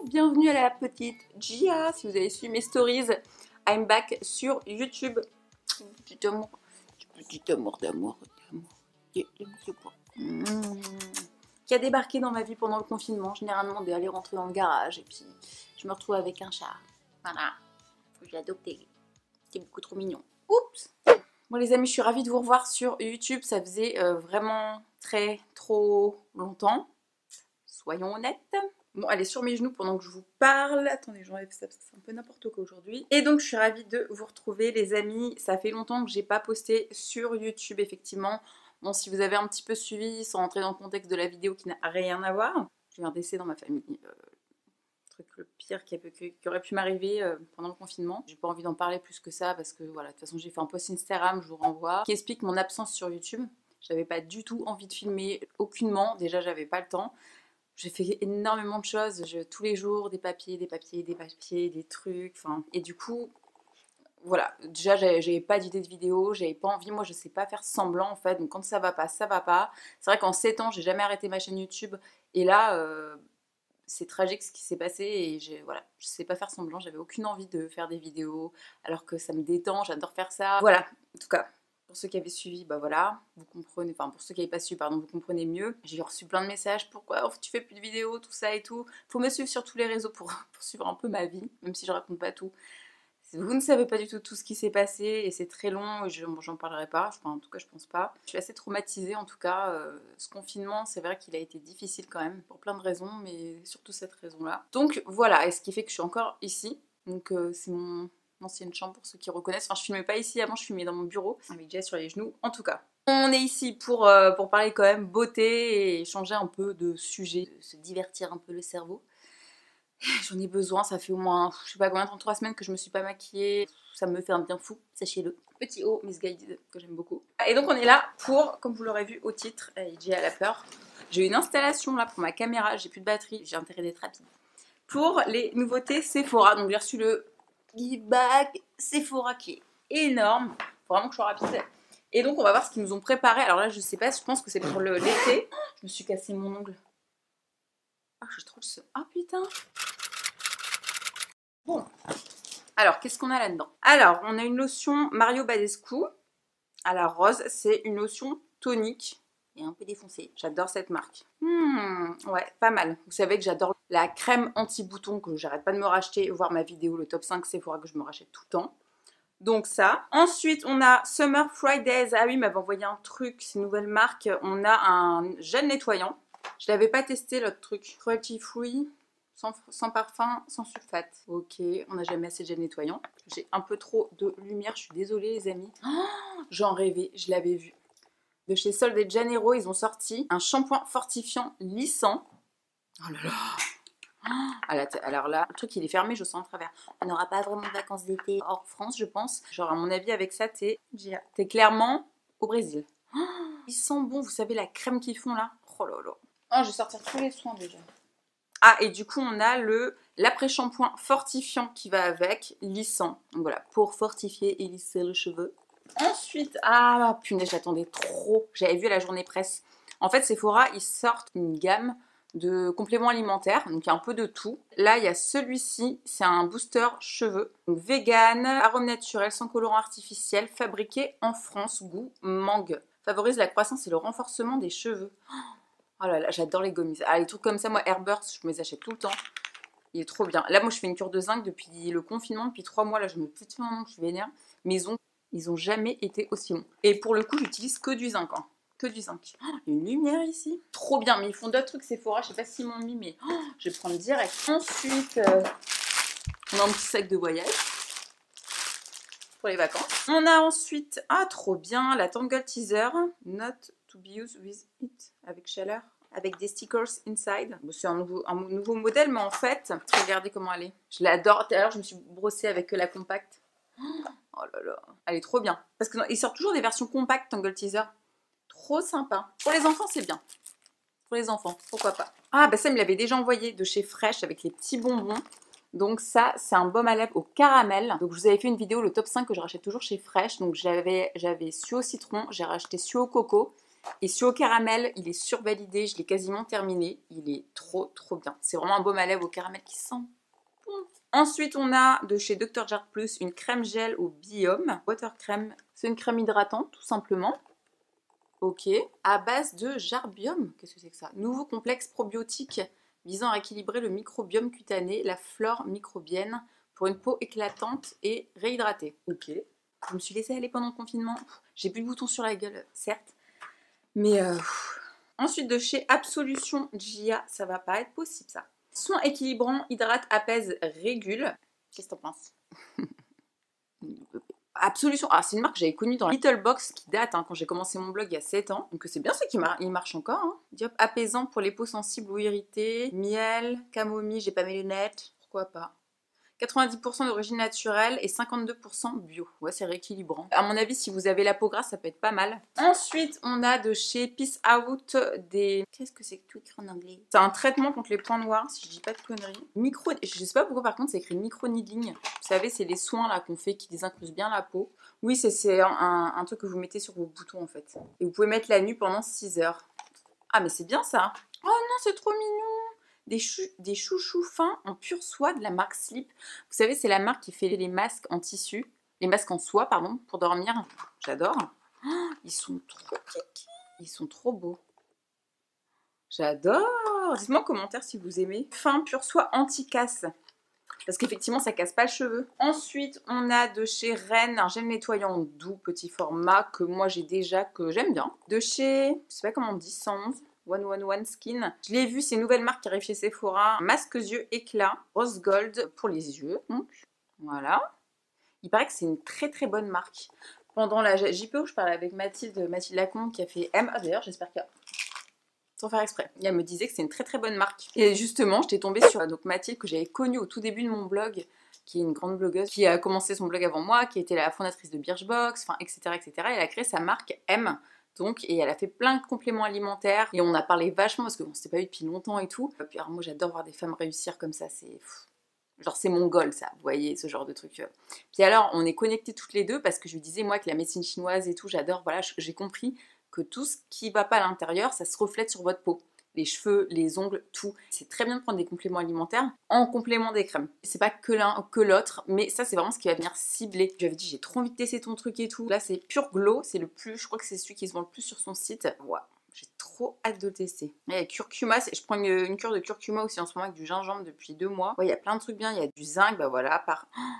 bienvenue à la petite Gia. Si vous avez suivi mes stories, I'm back sur YouTube. Petit amour, d'amour, qui a débarqué dans ma vie pendant le confinement. Généralement, d'aller rentrer dans le garage et puis je me retrouve avec un chat. Voilà, je l'ai adopté. C'est beaucoup trop mignon. Oups. Bon les amis, je suis ravie de vous revoir sur YouTube. Ça faisait vraiment trop longtemps. Soyons honnêtes. Bon, elle est sur mes genoux pendant que je vous parle. Attendez, j'enlève ça parce que c'est un peu n'importe quoi aujourd'hui. Et donc, je suis ravie de vous retrouver, les amis. Ça fait longtemps que j'ai pas posté sur YouTube, effectivement. Bon, si vous avez un petit peu suivi, sans rentrer dans le contexte de la vidéo qui n'a rien à voir, j'ai eu un décès dans ma famille. Le pire qui aurait pu m'arriver pendant le confinement. J'ai pas envie d'en parler plus que ça parce que voilà, de toute façon, j'ai fait un post Instagram, je vous renvoie, qui explique mon absence sur YouTube. J'avais pas du tout envie de filmer, aucunement. Déjà, j'avais pas le temps. J'ai fait énormément de choses, tous les jours, des papiers, des trucs, enfin... Et du coup, voilà, déjà j'avais pas d'idée de vidéo, j'avais pas envie, moi je sais pas faire semblant en fait, donc quand ça va pas, ça va pas. C'est vrai qu'en 7 ans, j'ai jamais arrêté ma chaîne YouTube, et là, c'est tragique ce qui s'est passé, et voilà, je sais pas faire semblant, j'avais aucune envie de faire des vidéos, alors que ça me détend, j'adore faire ça. Voilà, en tout cas... Pour ceux qui avaient suivi, bah voilà, vous comprenez, enfin pour ceux qui n'avaient pas suivi, pardon, vous comprenez mieux. J'ai reçu plein de messages, pourquoi tu fais plus de vidéos, tout ça et tout. Faut me suivre sur tous les réseaux pour suivre un peu ma vie, même si je raconte pas tout. Vous ne savez pas du tout ce qui s'est passé et c'est très long et j'en parlerai pas, enfin, en tout cas je pense pas. Je suis assez traumatisée en tout cas. Ce confinement, c'est vrai qu'il a été difficile quand même, pour plein de raisons, mais surtout cette raison-là. Donc voilà, et ce qui fait que je suis encore ici. Donc c'est mon ancienne chambre pour ceux qui reconnaissent. Enfin, je filmais pas ici avant, je filmais dans mon bureau avec Jess sur les genoux. En tout cas, on est ici pour parler quand même beauté et changer un peu de sujet, se divertir un peu le cerveau. J'en ai besoin, ça fait au moins, je sais pas combien, 33 semaines que je me suis pas maquillée. Ça me fait un bien fou, sachez-le. Petit haut, Missguided, que j'aime beaucoup. Et donc on est là pour, comme vous l'aurez vu au titre, J'ai à la peur. J'ai une installation là pour ma caméra, j'ai plus de batterie, j'ai intérêt d'être rapide. Pour les nouveautés Sephora, donc j'ai reçu le e-bag Sephora qui est énorme. Faut vraiment que je sois rapide. Et donc on va voir ce qu'ils nous ont préparé. Alors là je sais pas, je pense que c'est pour l'été. Je me suis cassé mon ongle. Ah j'ai trop le seum. Ah putain. Bon. Alors qu'est-ce qu'on a là-dedans? Alors on a une lotion Mario Badescu à la rose. C'est une lotion tonique. Et un peu défoncée. J'adore cette marque. Ouais, pas mal. Vous savez que j'adore la crème anti-bouton que j'arrête pas de me racheter, voir ma vidéo, le top 5 Sephora que je me rachète tout le temps. Donc ça. Ensuite, on a Summer Fridays. Ah oui, il m'avait envoyé un truc, c'est une nouvelle marque. On a un gel nettoyant. Je l'avais pas testé l'autre truc. Cruelty free, sans parfum, sans sulfate. Ok, on n'a jamais assez de gel nettoyant. J'ai un peu trop de lumière, je suis désolée les amis. Oh, j'en rêvais, je l'avais vu. De chez Sol de Janeiro, ils ont sorti un shampoing fortifiant lissant. Oh là là. Alors là, le truc il est fermé, je sens à travers. On n'aura pas vraiment de vacances d'été hors France, je pense. Genre à mon avis avec ça, t'es clairement au Brésil. Oh, il sent bon, vous savez la crème qu'ils font là. Oh là là. Oh, je vais sortir tous les soins déjà. Ah, et du coup on a l'après-shampoing fortifiant qui va avec, lissant. Donc voilà, pour fortifier et lisser le cheveu. Ensuite, ah punaise, j'attendais trop. J'avais vu à la journée presse. En fait, Sephora, ils sortent une gamme de compléments alimentaires. Donc, il y a un peu de tout. Là, il y a celui-ci. C'est un booster cheveux. Donc, vegan, arôme naturel, sans colorant artificiel, fabriqué en France, goût mangue. Favorise la croissance et le renforcement des cheveux. Oh là là, j'adore les gommis. Ah, les trucs comme ça, moi, Airburst, je me les achète tout le temps. Il est trop bien. Là, moi, je fais une cure de zinc depuis le confinement. Depuis 3 mois, là, je me dis, je suis vénère. Mais ils ont jamais été aussi longs. Et pour le coup, j'utilise que du zinc. Hein. Que du zinc. Oh, il y a une lumière ici. Trop bien. Mais ils font d'autres trucs Sephora. Je sais pas s'ils m'ont mis, mais je vais prendre direct. Ensuite, on a un petit sac de voyage. Pour les vacances. On a ensuite, trop bien, la Tangle Teaser. Not to be used with it. Avec chaleur. Avec des stickers inside. Bon, c'est un nouveau modèle, mais en fait, regardez comment elle est. Je l'adore. D'ailleurs, je me suis brossée avec la compacte. Oh là là, elle est trop bien. Parce qu'ils sortent toujours des versions compactes, Tangle Teaser. Trop sympa. Pour les enfants, c'est bien. Pour les enfants, pourquoi pas. Ah, bah ça, il me l'avait déjà envoyé de chez Fresh avec les petits bonbons. Donc ça, c'est un baume à lèvres au caramel. Donc je vous avais fait une vidéo, le top 5 que je rachète toujours chez Fresh. Donc j'avais Suo au citron, j'ai racheté Suo au coco. Et celui au caramel, il est survalidé, je l'ai quasiment terminé. Il est trop bien. C'est vraiment un baume à lèvres au caramel qui sent bon. Ensuite, on a de chez Dr. Jart Plus une crème gel au biome. Water crème, c'est une crème hydratante tout simplement. Ok. À base de Jarbium, qu'est-ce que c'est que ça? Nouveau complexe probiotique visant à équilibrer le microbiome cutané, la flore microbienne pour une peau éclatante et réhydratée. Ok. Je me suis laissée aller pendant le confinement. J'ai plus de boutons sur la gueule, certes. Mais ensuite de chez Absolution Gia, ça va pas être possible ça. Soin équilibrant, hydrate, apaise, régule. Qu'est-ce que t'en penses? Absolution, ah, c'est une marque que j'avais connue dans Little Box qui date quand j'ai commencé mon blog il y a 7 ans. Donc c'est bien ça qui marche encore. Hein. Diop, apaisant pour les peaux sensibles ou irritées. Miel, camomille, j'ai pas mes lunettes. Pourquoi pas? 90% d'origine naturelle et 52% bio. Ouais, c'est rééquilibrant. À mon avis, si vous avez la peau grasse, ça peut être pas mal. Ensuite, on a de chez Peace Out des... Qu'est-ce que c'est que Tweaker en anglais? C'est un traitement contre les points noirs, si je dis pas de conneries. Je sais pas pourquoi, par contre, c'est écrit micro-needling. Vous savez, c'est les soins là qu'on fait qui désincrustent bien la peau. Oui, c'est un truc que vous mettez sur vos boutons, en fait. Et vous pouvez mettre la nuit pendant 6 heures. Ah, mais c'est bien ça. Oh non, c'est trop mignon. Des chouchous fins en pure soie de la marque Sleep. Vous savez, c'est la marque qui fait les masques en tissu, les masques en soie, pardon, pour dormir. J'adore. Oh, ils sont trop kiki. Ils sont trop beaux. J'adore. Dites-moi en commentaire si vous aimez. Fin pure soie anti-casse. Parce qu'effectivement, ça casse pas le cheveu. Ensuite, on a de chez Rennes un gel nettoyant doux, petit format, que moi j'ai déjà, que j'aime bien. De chez, je sais pas comment on dit, 111. 111 Skin. Je l'ai vu, c'est une nouvelle marque qui arrive chez Sephora. Masque yeux éclat, rose gold pour les yeux. Donc, voilà. Il paraît que c'est une très bonne marque. Pendant la JPO, je parlais avec Mathilde Lacombe qui a fait M. Ah, d'ailleurs, j'espère qu'elle... Sans faire exprès. Et elle me disait que c'est une très bonne marque. Et justement, j'étais tombée sur Mathilde que j'avais connue au tout début de mon blog, qui est une grande blogueuse, qui a commencé son blog avant moi, qui était la fondatrice de Birchbox, enfin, etc. Elle a créé sa marque M. Donc, et elle a fait plein de compléments alimentaires et on a parlé vachement parce qu'on s'était pas eu depuis longtemps et tout. Et puis alors moi j'adore voir des femmes réussir comme ça, c'est genre c'est mon goal ça, vous voyez, ce genre de truc. Puis alors on est connectés toutes les deux parce que je lui disais moi que la médecine chinoise et tout, j'adore, voilà, j'ai compris que tout ce qui va pas à l'intérieur, ça se reflète sur votre peau. Les cheveux, les ongles, tout. C'est très bien de prendre des compléments alimentaires en complément des crèmes. C'est pas que l'un que l'autre, mais ça c'est vraiment ce qui va venir cibler. Je lui avais dit j'ai trop envie de tester ton truc et tout. Là c'est Pure Glow, c'est le plus, je crois que c'est celui qui se vend le plus sur son site. Ouais, j'ai trop hâte de le tester. Et curcuma, je prends une cure de curcuma aussi en ce moment avec du gingembre depuis 2 mois. Ouais, il y a plein de trucs bien, il y a du zinc, bah voilà,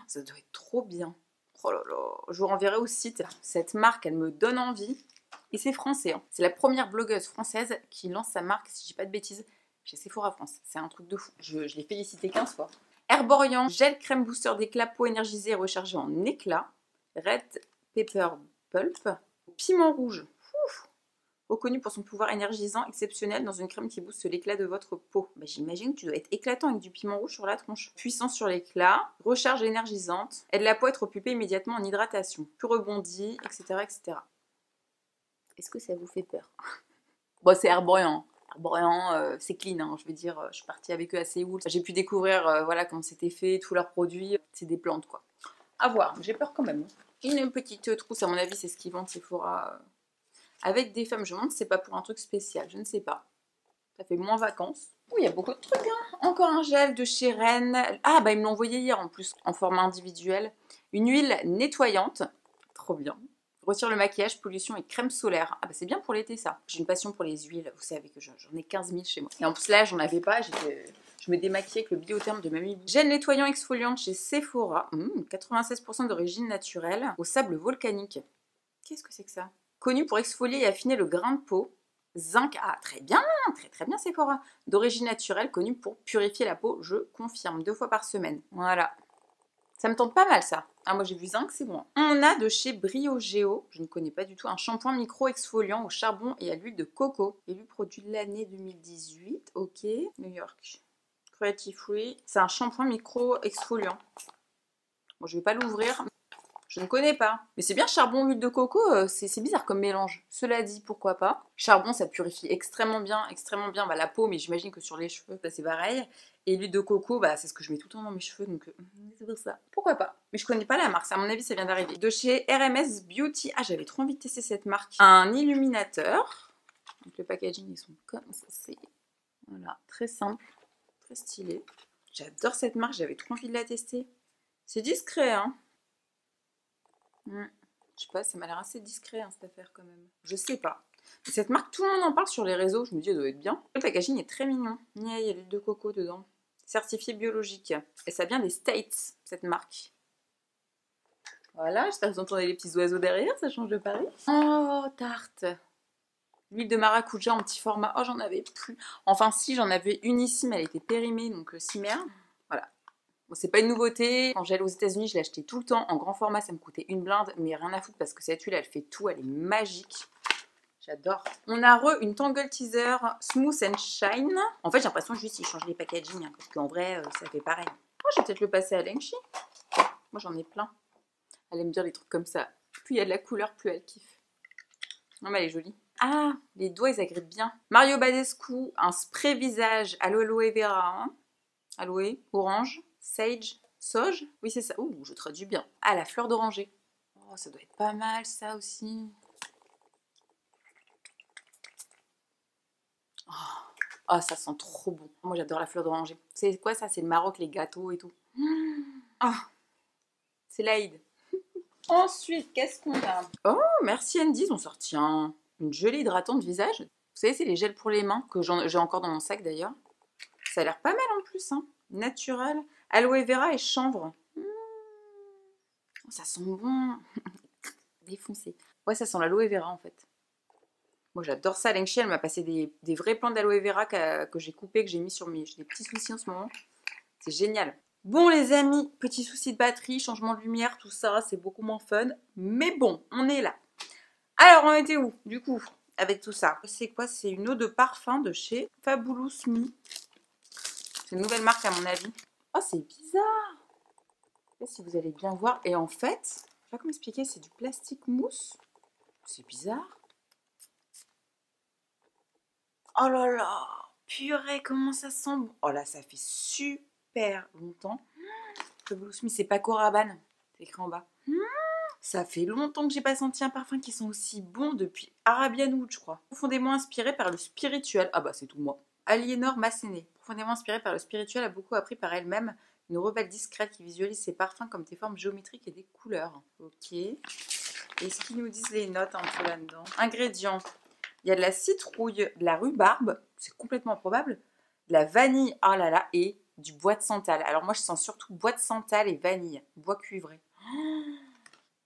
ça doit être trop bien. Oh là là, je vous renverrai au site. Cette marque, elle me donne envie. Et c'est français, hein. C'est la première blogueuse française qui lance sa marque, si je dis pas de bêtises, chez Sephora France. C'est un truc de fou. Je l'ai félicité 15 fois. Herborian, gel crème booster d'éclat, peau énergisée et rechargée en éclat. Red Pepper Pulp. Piment rouge. Ouf. Reconnu pour son pouvoir énergisant exceptionnel dans une crème qui booste l'éclat de votre peau. Bah, j'imagine que tu dois être éclatant avec du piment rouge sur la tronche. Puissant sur l'éclat, recharge énergisante, aide la peau à être repupée immédiatement en hydratation. Plus rebondie, etc. Est-ce que ça vous fait peur? Bon, c'est Herborian. Herborian, c'est clean, hein. Je veux dire, je suis partie avec eux à Séoul. J'ai pu découvrir voilà, comment c'était fait, tous leurs produits. C'est des plantes, quoi. À voir, j'ai peur quand même. Une petite trousse, à mon avis, c'est ce qu'ils vendent Sephora. Avec des femmes, je me demande si c'est pas pour un truc spécial, je ne sais pas. Ça fait moins vacances. Oui, il y a beaucoup de trucs, hein. Encore un gel de chez Rennes. Ah, bah ils me l'ont envoyé hier en plus, en format individuel. Une huile nettoyante. Trop bien. Retire le maquillage, pollution et crème solaire. Ah bah c'est bien pour l'été ça. J'ai une passion pour les huiles, vous savez que j'en ai 15 000 chez moi. Et en plus là, j'en avais pas, je me démaquillais avec le Biotherm de Mamie Bou. Gel nettoyant exfoliant chez Sephora. 96% d'origine naturelle, au sable volcanique. Qu'est-ce que c'est que ça? Connu pour exfolier et affiner le grain de peau. Zinc, ah très bien Sephora. D'origine naturelle, connu pour purifier la peau, je confirme, 2 fois par semaine. Voilà. Ça me tente pas mal ça. Ah, moi j'ai vu zinc, c'est bon. On a de chez Briogeo, je ne connais pas du tout, un shampoing micro-exfoliant au charbon et à l'huile de coco. Élu produit de l'année 2018, ok. New York. Cruelty Free. C'est un shampoing micro-exfoliant. Bon, je vais pas l'ouvrir. Je ne connais pas. Mais c'est bien charbon, huile de coco, c'est bizarre comme mélange. Cela dit, pourquoi pas. Charbon, ça purifie extrêmement bien bah, la peau, mais j'imagine que sur les cheveux, bah, c'est pareil. Et l'huile de coco, bah, c'est ce que je mets tout le temps dans mes cheveux, donc c'est pour ça. Pourquoi pas. Mais je connais pas la marque, ça, à mon avis, ça vient d'arriver. De chez RMS Beauty. Ah, j'avais trop envie de tester cette marque. Un illuminateur. Donc le packaging, ils sont comme ça. C'est voilà, très simple, très stylé. J'adore cette marque, j'avais trop envie de la tester. C'est discret, hein. Je sais pas, ça m'a l'air assez discret, hein, cette affaire quand même. Je sais pas. Mais cette marque, tout le monde en parle sur les réseaux. Je me dis, elle doit être bien. Le packaging est très mignon. Il y a l'huile de coco dedans. Certifié biologique. Et ça vient des States, cette marque. Voilà, j'espère que vous entendez les petits oiseaux derrière, ça change de Paris. Oh, tarte. L'huile de maracuja en petit format. Oh, j'en avais plus. Enfin, si, j'en avais une ici, mais elle était périmée, donc si merde. Voilà. Bon, c'est pas une nouveauté. Quand j'allais aux États-Unis, je l'achetais tout le temps. En grand format, ça me coûtait une blinde, mais rien à foutre parce que cette huile, elle fait tout. Elle est magique. J'adore. On a une Tangle Teaser Smooth and Shine. En fait, j'ai l'impression juste qu'ils changent les packaging, hein, parce qu'en vrai, ça fait pareil. Oh, je vais peut-être le passer à Lengchi. Moi, j'en ai plein. Elle aime bien les trucs comme ça. Plus il y a de la couleur, plus elle kiffe. Non, mais elle est jolie. Ah, les doigts, ils agrippent bien. Mario Badescu, un spray visage à l'aloe vera. Hein. Aloe, orange, sage, sauge. Oui, c'est ça. Ouh, je traduis bien. Ah, la fleur d'oranger. Oh, ça doit être pas mal, ça aussi. Oh, ça sent trop bon. Moi, j'adore la fleur d'oranger. C'est quoi ça? C'est le Maroc, les gâteaux et tout. Ah, c'est l'Aïd. Ensuite, qu'est-ce qu'on a? Oh, merci Andy, ils ont sorti une gelée hydratante visage. Vous savez, c'est les gels pour les mains que j'ai encore dans mon sac d'ailleurs. Ça a l'air pas mal en plus, hein. Naturel. Aloe vera et chanvre. Oh, ça sent bon. Défoncé. Ouais, ça sent l'aloe vera en fait. Moi j'adore ça. Lengchi, elle m'a passé des vrais plants d'aloe vera que j'ai coupé, que j'ai mis sur j'ai des petits soucis en ce moment. C'est génial. Bon les amis, petit souci de batterie, changement de lumière, tout ça, c'est beaucoup moins fun. Mais bon, on est là. Alors on était où du coup avec tout ça? C'est quoi? C'est une eau de parfum de chez Fabulous Me. C'est une nouvelle marque à mon avis. Oh c'est bizarre. Je sais pas si vous allez bien voir. Et en fait, je sais pas comment expliquer, c'est du plastique mousse. C'est bizarre. Oh là là, purée, comment ça sent bon. Oh là, ça fait super longtemps. Fabulous Me, c'est Paco Rabanne. C'est écrit en bas. Ça fait longtemps que j'ai pas senti un parfum qui sent aussi bon depuis Arabian Wood, je crois. Profondément inspiré par le spirituel. Ah bah c'est tout moi. Aliénor Masséné. Profondément inspirée par le spirituel, a beaucoup appris par elle-même. Une rebelle discrète qui visualise ses parfums comme des formes géométriques et des couleurs. Ok. Est-ce qu'ils nous disent les notes un peu là-dedans? Ingrédients. Il y a de la citrouille, de la rhubarbe, c'est complètement improbable, de la vanille, oh là là, et du bois de santal. Alors moi je sens surtout bois de santal et vanille, bois cuivré.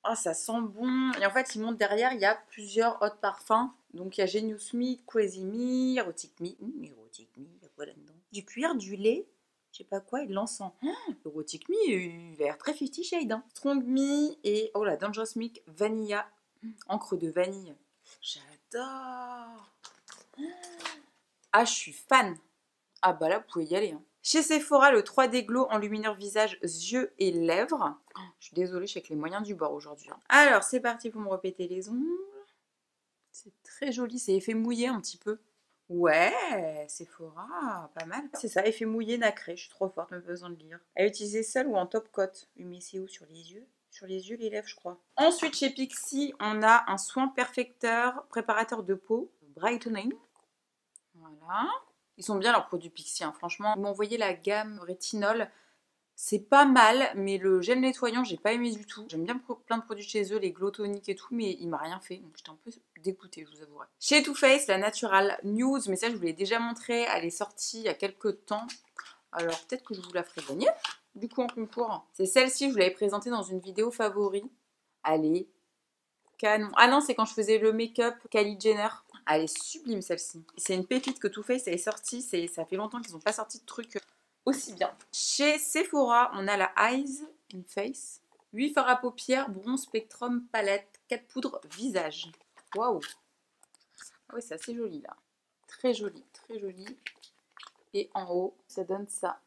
Oh, ça sent bon. Et en fait, il monte derrière, il y a plusieurs autres parfums. Donc il y a Genius Me, Crazy Me, Erotic Me. Erotic Me, il y a quoi là-dedans? Du cuir, du lait, je sais pas quoi, et de l'encens. Erotic Me, il a l'air très 50 Shades. Hein. Strong Me et, oh là, Dangerous Me, Vanilla, encre de vanille. J'adore. Ah, je suis fan. Ah bah là, vous pouvez y aller. Hein. Chez Sephora, le 3D Glow enlumineur visage, yeux et lèvres. Je suis désolée, je suis avec les moyens du bord aujourd'hui. Hein. Alors, c'est parti pour me répéter les ongles. C'est très joli, c'est effet mouillé un petit peu. Ouais, Sephora, pas mal. C'est ça, effet mouillé nacré, je suis trop forte, même pas besoin de lire. À utiliser seule ou en top coat. Mais c'est où? Sur les yeux? Sur les yeux, les lèvres, je crois. Ensuite, chez Pixi, on a un soin perfecteur, préparateur de peau, brightening. Voilà. Ils sont bien leurs produits Pixi, hein. Franchement. Ils m'ont envoyé la gamme rétinol. C'est pas mal, mais le gel nettoyant, j'ai pas aimé du tout. J'aime bien plein de produits chez eux, les glow toniques et tout, mais il m'a rien fait. Donc j'étais un peu dégoûtée, je vous avouerai. Chez Too Faced, la Natural News, mais ça je vous l'ai déjà montré, elle est sortie il y a quelques temps. Alors peut-être que je vous la ferai gagner, du coup en concours. C'est celle-ci, je vous l'avais présentée dans une vidéo favori. Allez, canon. Ah non, c'est quand je faisais le make-up Kylie Jenner. Elle est sublime celle-ci. C'est une pépite que Too Faced est sortie. Ça fait longtemps qu'ils n'ont pas sorti de trucs aussi bien. Chez Sephora, on a la Eyes in Face. 8 fards à paupières, bronze spectrum palette, 4 poudres visage. Waouh! Ah ouais, c'est assez joli là. Très joli, très joli. Et en haut, ça donne ça.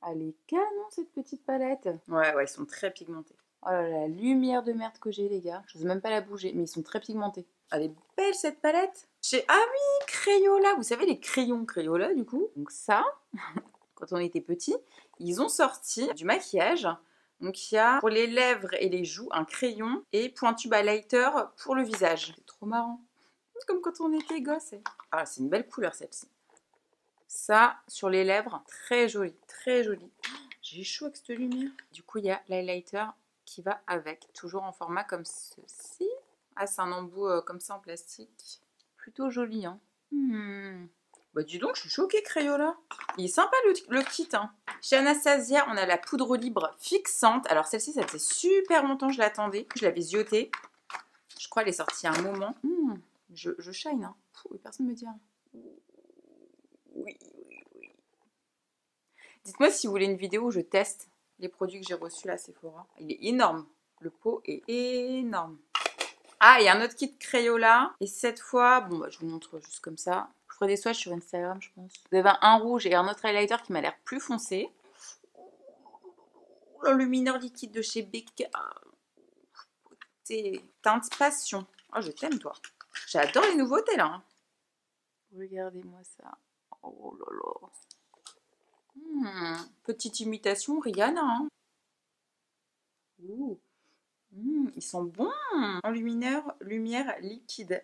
Elle est canon cette petite palette. Ouais, ils sont très pigmentés. Oh là là, la lumière de merde que j'ai les gars. Je n'ose même pas la bouger, mais ils sont très pigmentés. Elle est belle cette palette. Ah oui, Crayola. Vous savez les crayons Crayola du coup. Donc ça, quand on était petit, ils ont sorti du maquillage. Donc il y a pour les lèvres et les joues un crayon et pointu highlighter pour le visage. C'est trop marrant. Comme quand on était gosse. Ah, c'est une belle couleur celle-ci. Ça, sur les lèvres, très joli, très joli. J'ai chaud avec cette lumière. Du coup, il y a l'highlighter qui va avec, toujours en format comme ceci. Ah, c'est un embout comme ça en plastique. Plutôt joli, hein. Bah dis donc, je suis choquée, Crayola. Il est sympa le kit, hein. Chez Anastasia, on a la poudre libre fixante. Alors celle-ci, ça faisait super longtemps que je l'attendais. Je l'avais ziotée. Je crois qu'elle est sortie à un moment. Je shine, hein. Personne ne me dit rien. Oui. Dites-moi si vous voulez une vidéo où je teste les produits que j'ai reçus là à Sephora. Il est énorme. Le pot est énorme. Ah, il y a un autre kit Crayola. Et cette fois, bon, bah, je vous montre juste comme ça. Je ferai des swatchs sur Instagram, je pense. Vous avez un rouge et un autre highlighter qui m'a l'air plus foncé. L'enlumineur liquide de chez Becca. C'est teinte passion. Oh, je t'aime, toi. J'adore les nouveautés, là. Hein. Regardez-moi ça. Oh là là. Petite imitation Rihanna. Hein. Ils sont bons. Enlumineur, lumière liquide.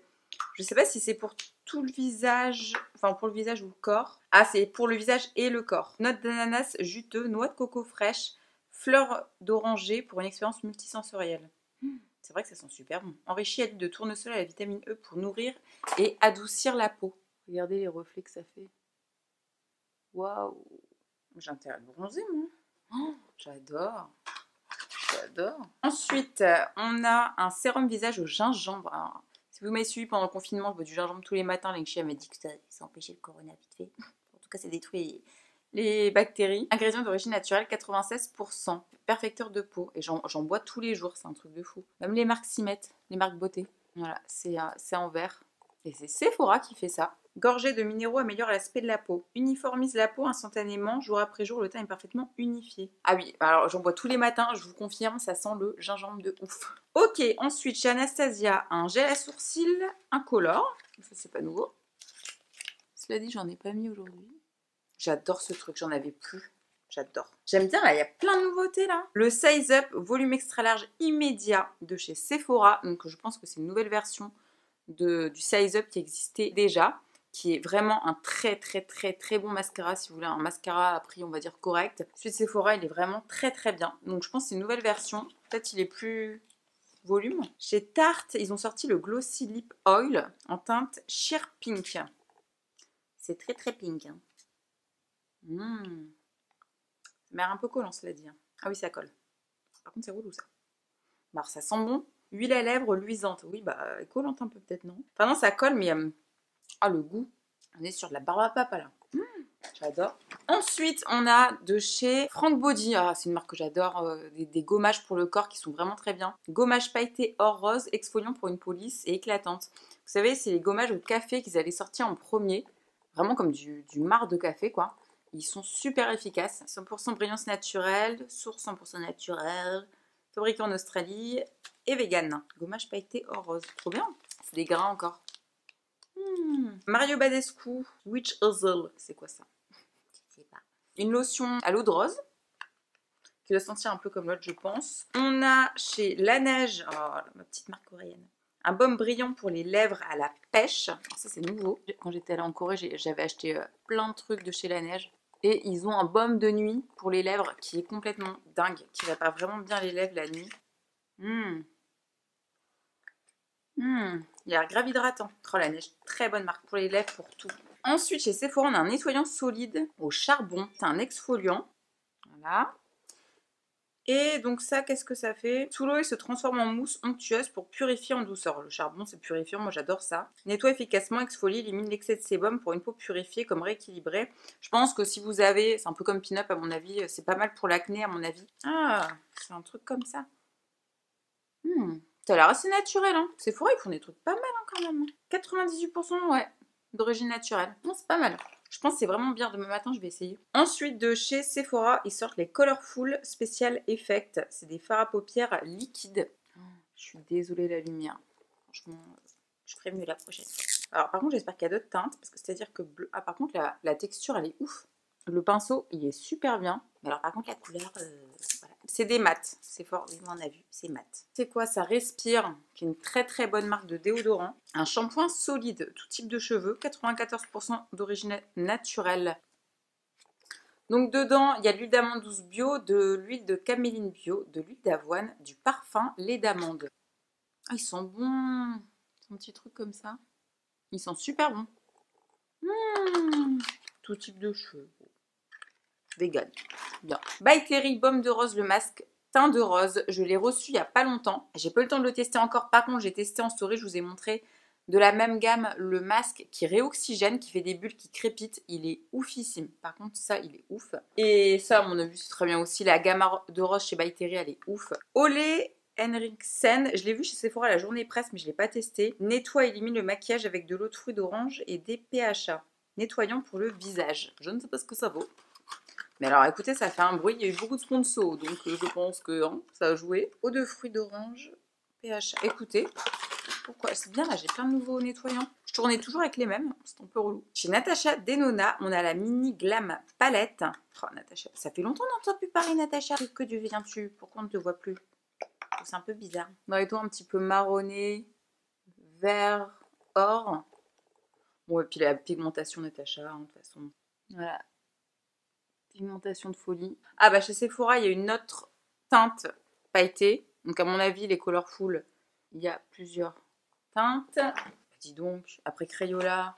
Je sais pas si c'est pour tout le visage, enfin pour le visage ou le corps. Ah, c'est pour le visage et le corps. Note d'ananas juteux, noix de coco fraîche, fleurs d'oranger pour une expérience multisensorielle. C'est vrai que ça sent super bon. Enrichi à l'huile de tournesol à la vitamine E pour nourrir et adoucir la peau. Regardez les reflets que ça fait. Waouh. J'ai intérêt à bronzer, moi. Oh, j'adore. J'adore. Ensuite, on a un sérum visage au gingembre. Alors, si vous m'avez suivi pendant le confinement, je bois du gingembre tous les matins. L'Inchi m'a dit que ça empêchait le corona vite fait. En tout cas, ça détruit les bactéries. Ingrédients d'origine naturelle, 96%. Perfecteur de peau. Et j'en bois tous les jours, c'est un truc de fou. Même les marques s'y mettent, les marques beauté. Voilà, c'est en vert. Et c'est Sephora qui fait ça. Gorgée de minéraux améliore l'aspect de la peau. Uniformise la peau instantanément, jour après jour, le teint est parfaitement unifié. Ah oui, alors j'en bois tous les matins, je vous confirme, ça sent le gingembre de ouf. Ok, ensuite chez Anastasia, un gel à sourcils incolore. Ça c'est pas nouveau. Cela dit, j'en ai pas mis aujourd'hui. J'adore ce truc, j'en avais plus. J'adore. J'aime bien, là, il y a plein de nouveautés, là. Le Size Up volume extra large immédiat de chez Sephora. Donc, je pense que c'est une nouvelle version du Size Up qui existait déjà, qui est vraiment un très bon mascara, si vous voulez un mascara à prix on va dire correct. Celui de Sephora il est vraiment très bien, donc je pense que c'est une nouvelle version, peut-être il est plus volume. Chez Tarte ils ont sorti le Glossy Lip Oil en teinte Sheer Pink. C'est très pink. Hein. Ça m'a l'air un peu collant cela dit. Hein. Ah oui ça colle. Par contre c'est relou ça. Alors ça sent bon. Huile à lèvres luisante. Oui bah collante un peu peut-être non. Enfin non ça colle mais ah le goût. On est sur de la barbe à papa là. J'adore. Ensuite, on a de chez Frank Body. Ah, c'est une marque que j'adore. Des gommages pour le corps qui sont vraiment très bien. Gommage pailleté or rose, exfoliant pour une peau lisse et éclatante. Vous savez, c'est les gommages au café qu'ils allaient sortir en premier. Vraiment comme du marc de café, quoi. Ils sont super efficaces. 100% brillance naturelle, source 100% naturelle, fabriqué en Australie et vegan. Gommage pailleté or rose. Trop bien. C'est des grains encore. Mario Badescu, Witch Hazel, c'est quoi ça? Je sais pas. Une lotion à l'eau de rose, qui doit sentir un peu comme l'autre, je pense. On a chez La Neige, oh, ma petite marque coréenne, un baume brillant pour les lèvres à la pêche. Ça, c'est nouveau. Quand j'étais allée en Corée, j'avais acheté plein de trucs de chez La Neige. Et ils ont un baume de nuit pour les lèvres qui est complètement dingue, qui va pas vraiment bien les lèvres la nuit. Il a l'air grave hydratant. Oh la neige, très bonne marque pour les lèvres, pour tout. Ensuite, chez Sephora, on a un nettoyant solide au charbon. C'est un exfoliant. Voilà. Et donc ça, qu'est-ce que ça fait? Sous l'eau, il se transforme en mousse onctueuse pour purifier en douceur. Le charbon, c'est purifiant, moi j'adore ça. Nettoie efficacement, exfolie, élimine l'excès de sébum pour une peau purifiée comme rééquilibrée. Je pense que si vous avez, c'est un peu comme Pin-Up à mon avis, c'est pas mal pour l'acné à mon avis. Ah, c'est un truc comme ça. Ça a l'air assez naturel, hein. Sephora, ils font des trucs pas mal hein, quand même. 98% ouais, d'origine naturelle. Non, c'est pas mal. Je pense que c'est vraiment bien. Demain matin, je vais essayer. Ensuite, de chez Sephora, ils sortent les Colorful Special Effect. C'est des fards à paupières liquides. Je suis désolée la lumière. Franchement, je ferai mieux la prochaine. Alors, par contre, j'espère qu'il y a d'autres teintes. Parce que c'est-à-dire que bleu... Ah, par contre, la texture, elle est ouf. Le pinceau, il est super bien. Mais alors, par contre, la couleur, voilà. C'est des mats. C'est fort, on a vu, c'est mat. C'est quoi? Ça respire, qui est une très très bonne marque de déodorant. Un shampoing solide, tout type de cheveux, 94% d'origine naturelle. Donc dedans, il y a de l'huile d'amande douce bio, de l'huile de caméline bio, de l'huile d'avoine, du parfum, lait d'amande. Ah, ils sont bons. Un petit truc comme ça. Ils sont super bons. Tout type de cheveux. Vegan. Bien. By Terry, baume de rose, le masque teint de rose. Je l'ai reçu il n'y a pas longtemps. J'ai pas eu le temps de le tester encore. Par contre, j'ai testé en story. Je vous ai montré de la même gamme le masque qui réoxygène, qui fait des bulles qui crépitent. Il est oufissime. Par contre, ça, il est ouf. Et ça, à mon avis, c'est très bien aussi. La gamme de rose chez By Terry, elle est ouf. Olé Henriksen, je l'ai vu chez Sephora à la journée presse, mais je ne l'ai pas testé. Nettoie et élimine le maquillage avec de l'eau de fruits d'orange et des PHA. Nettoyant pour le visage. Je ne sais pas ce que ça vaut. Mais alors écoutez, ça fait un bruit. Il y a eu beaucoup de sponsors, donc je pense que ça a joué. Eau de fruits d'orange, PHA. Écoutez, pourquoi? C'est bien là, j'ai plein de nouveaux nettoyants. Je tournais toujours avec les mêmes, c'est un peu relou. Chez Natacha Denona, on a la mini glam palette. Oh Natacha, ça fait longtemps qu'on n'entend plus parler Natacha. Que Dieu viens-tu? Pourquoi on ne te voit plus? C'est un peu bizarre. Dans les tons un petit peu marronné, vert, or. Bon, et puis la pigmentation Natacha, de toute façon. Voilà. Pigmentation de folie. Ah bah chez Sephora, il y a une autre teinte pailletée. Donc à mon avis, les Colorful, il y a plusieurs teintes. Dis donc, après Crayola,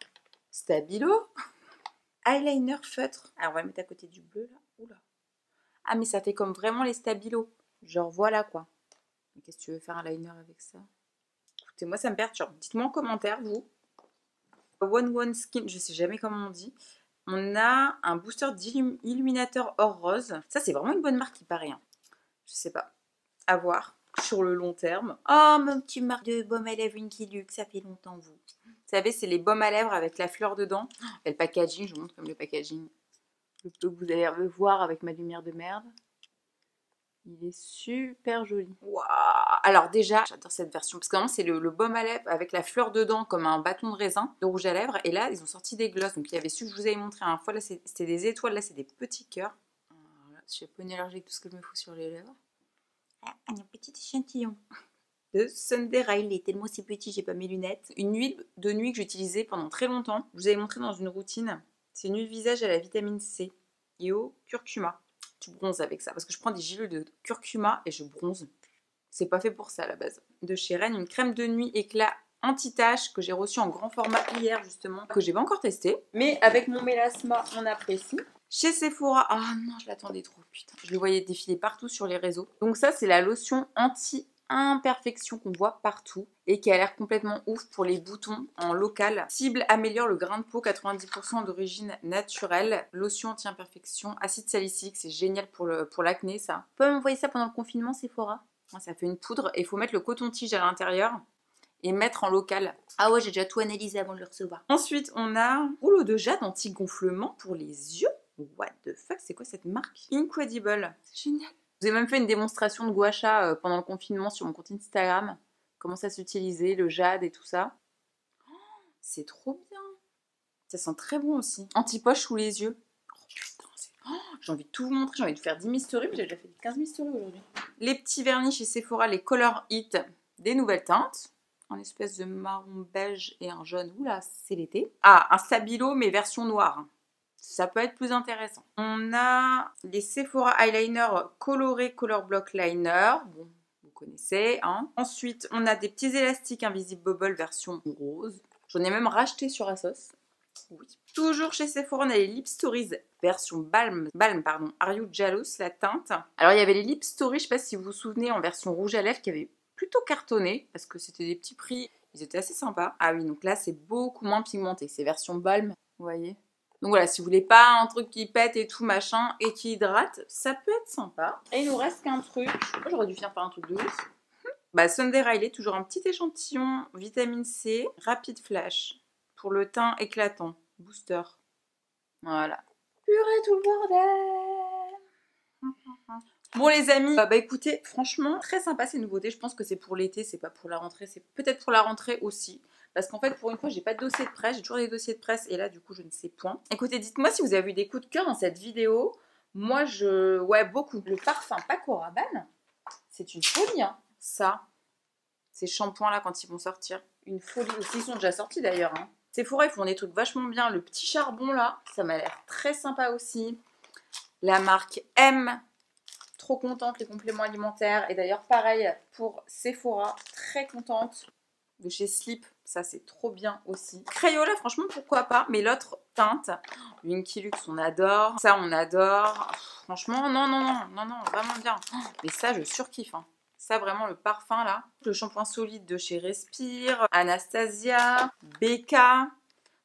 Stabilo. Eyeliner feutre. Alors on va le mettre à côté du bleu là. Oula. Ah mais ça fait comme vraiment les Stabilo. Genre voilà quoi. Qu'est-ce que tu veux faire un liner avec ça? Écoutez, moi ça me perturbe. Dites-moi en commentaire, vous. One Skin, je sais jamais comment on dit. On a un booster d'illuminateur or rose. Ça, c'est vraiment une bonne marque, il paraît. Hein. Je sais pas. À voir sur le long terme. Oh, mon petit marque de baume à lèvres Winky Luxe, ça fait longtemps, vous. Vous savez, c'est les baumes à lèvres avec la fleur dedans. Et le packaging, je vous montre comme le packaging. Le peu que vous allez le voir avec ma lumière de merde. Il est super joli. Waouh! Alors déjà, j'adore cette version parce que vraiment c'est le baume à lèvres avec la fleur dedans comme un bâton de raisin de rouge à lèvres. Et là, ils ont sorti des glosses. Donc il y avait celui que je vous avais montré une fois. Là, c'était des étoiles. Là, c'est des petits cœurs. Voilà, je suis pas une allergique tout ce que je me fous sur les lèvres. Ah, un petit échantillon de Sunday Riley. Tellement c'est petit, j'ai pas mes lunettes. Une huile de nuit que j'ai utilisée pendant très longtemps. Je vous avais montré dans une routine. C'est une huile visage à la vitamine C et au curcuma. Tu bronzes avec ça parce que je prends des gélules de curcuma et je bronze. C'est pas fait pour ça à la base. De chez Rennes, une crème de nuit éclat anti-tache que j'ai reçue en grand format hier justement, que j'ai pas encore testé. Mais avec mon mélasma, on apprécie. Chez Sephora, ah non, je l'attendais trop, putain. Je le voyais défiler partout sur les réseaux. Donc ça, c'est la lotion anti-imperfection qu'on voit partout et qui a l'air complètement ouf pour les boutons en local. Cible améliore le grain de peau, 90% d'origine naturelle. Lotion anti-imperfection, acide salicylique, c'est génial pour l'acné ça. Vous pouvez m'envoyer ça pendant le confinement Sephora? Ça fait une poudre et il faut mettre le coton-tige à l'intérieur et mettre en local. Ah ouais, j'ai déjà tout analysé avant de le recevoir. Ensuite, on a rouleau de jade anti-gonflement pour les yeux. What the fuck, c'est quoi cette marque? Incredible. C'est génial. Je vous ai même fait une démonstration de gua sha pendant le confinement sur mon compte Instagram. Comment ça s'utilisait, le jade et tout ça. Oh, c'est trop bien. Ça sent très bon aussi. Anti-poche sous les yeux. Oh putain, j'ai envie de tout vous montrer. J'ai envie de faire 10 000 stories, mais j'ai déjà fait 15 000 stories aujourd'hui. Les petits vernis chez Sephora, les Color Hit, des nouvelles teintes. En espèce de marron beige et un jaune. Oula, c'est l'été. Ah, un Stabilo, mais version noire. Ça peut être plus intéressant. On a les Sephora Eyeliner colorés Color Block Liner. Bon, vous connaissez. Hein. Ensuite, on a des petits élastiques Invisible Bubble version rose. J'en ai même racheté sur Asos. Oui. Toujours chez Sephora, on a les Lip Stories version Balm, pardon, Are You Jealous, la teinte. Alors, il y avait les Lip Stories, je ne sais pas si vous vous souvenez, en version rouge à lèvres qui avait plutôt cartonné parce que c'était des petits prix. Ils étaient assez sympas. Ah oui, donc là, c'est beaucoup moins pigmenté. C'est version Balm, vous voyez. Donc voilà, si vous voulez pas un truc qui pète et tout machin et qui hydrate, ça peut être sympa. Et il nous reste qu'un truc. Oh, j'aurais dû finir par un truc de ouf. Bah, Sunday Riley, toujours un petit échantillon vitamine C, Rapid Flash pour le teint éclatant, booster. Voilà. Purée tout le bordel. Bon les amis, bah écoutez, franchement, très sympa ces nouveautés. Je pense que c'est pour l'été, c'est pas pour la rentrée. C'est peut-être pour la rentrée aussi. Parce qu'en fait, pour une fois, j'ai pas de dossier de presse. J'ai toujours des dossiers de presse. Et là, du coup, je ne sais point. Écoutez, dites-moi si vous avez eu des coups de cœur dans cette vidéo. Moi, ouais, beaucoup. Le parfum Paco Rabanne, c'est une folie, hein. Ça, ces shampoings-là, quand ils vont sortir, une folie. Aussi, ils sont déjà sortis d'ailleurs, hein. Sephora, ils font des trucs vachement bien. Le petit charbon, là, ça m'a l'air très sympa aussi. La marque M, trop contente, les compléments alimentaires. Et d'ailleurs, pareil pour Sephora, très contente. De chez Sleep, ça c'est trop bien aussi. Crayola, franchement, pourquoi pas. Mais l'autre teinte, Winky Lux, on adore. Ça, on adore. Franchement, non, vraiment bien. Mais ça, je surkiffe, hein. Ça, vraiment, le parfum, là. Le shampoing solide de chez Respire, Anastasia, Becca.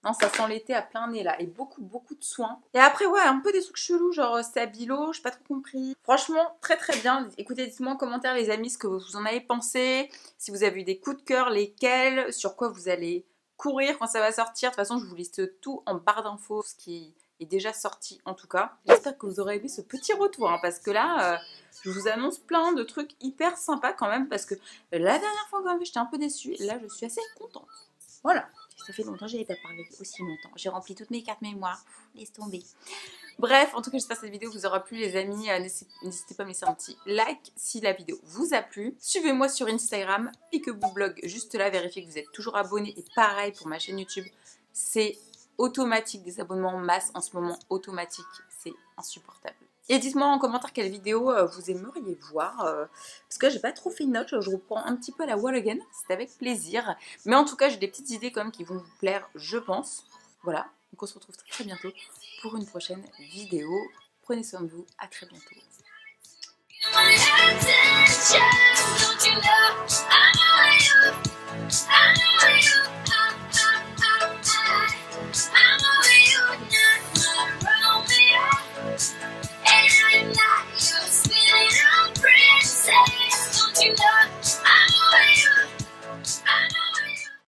Non, ça sent l'été à plein nez, là. Et beaucoup de soins. Et après, ouais, un peu des trucs chelous, genre Stabilo, j'ai pas trop compris. Franchement, très bien. Écoutez, dites-moi en commentaire, les amis, ce que vous en avez pensé. Si vous avez eu des coups de cœur, lesquels, sur quoi vous allez courir quand ça va sortir. De toute façon, je vous liste tout en barre d'infos, ce qui est déjà sorti en tout cas. J'espère que vous aurez aimé ce petit retour, hein, parce que là, je vous annonce plein de trucs hyper sympas quand même, parce que la dernière fois quand même, j'étais un peu déçue. Et là, je suis assez contente. Voilà. Ça fait longtemps que j'avais pas parlé aussi longtemps. J'ai rempli toutes mes cartes mémoire. Laisse tomber. Bref, en tout cas, j'espère que cette vidéo vous aura plu, les amis. N'hésitez pas à me laisser un petit like si la vidéo vous a plu. Suivez-moi sur Instagram, Peekaboo juste là. Vérifiez que vous êtes toujours abonné. Et pareil pour ma chaîne YouTube, c'est automatique. Des abonnements en masse en ce moment, automatique. C'est insupportable. Et dites-moi en commentaire quelle vidéo vous aimeriez voir. Parce que j'ai pas trop fait une note, je reprends un petit peu à la wall again. C'est avec plaisir. Mais en tout cas, j'ai des petites idées quand même qui vont vous plaire, je pense. Voilà, donc on se retrouve très bientôt pour une prochaine vidéo. Prenez soin de vous, à très bientôt. I know you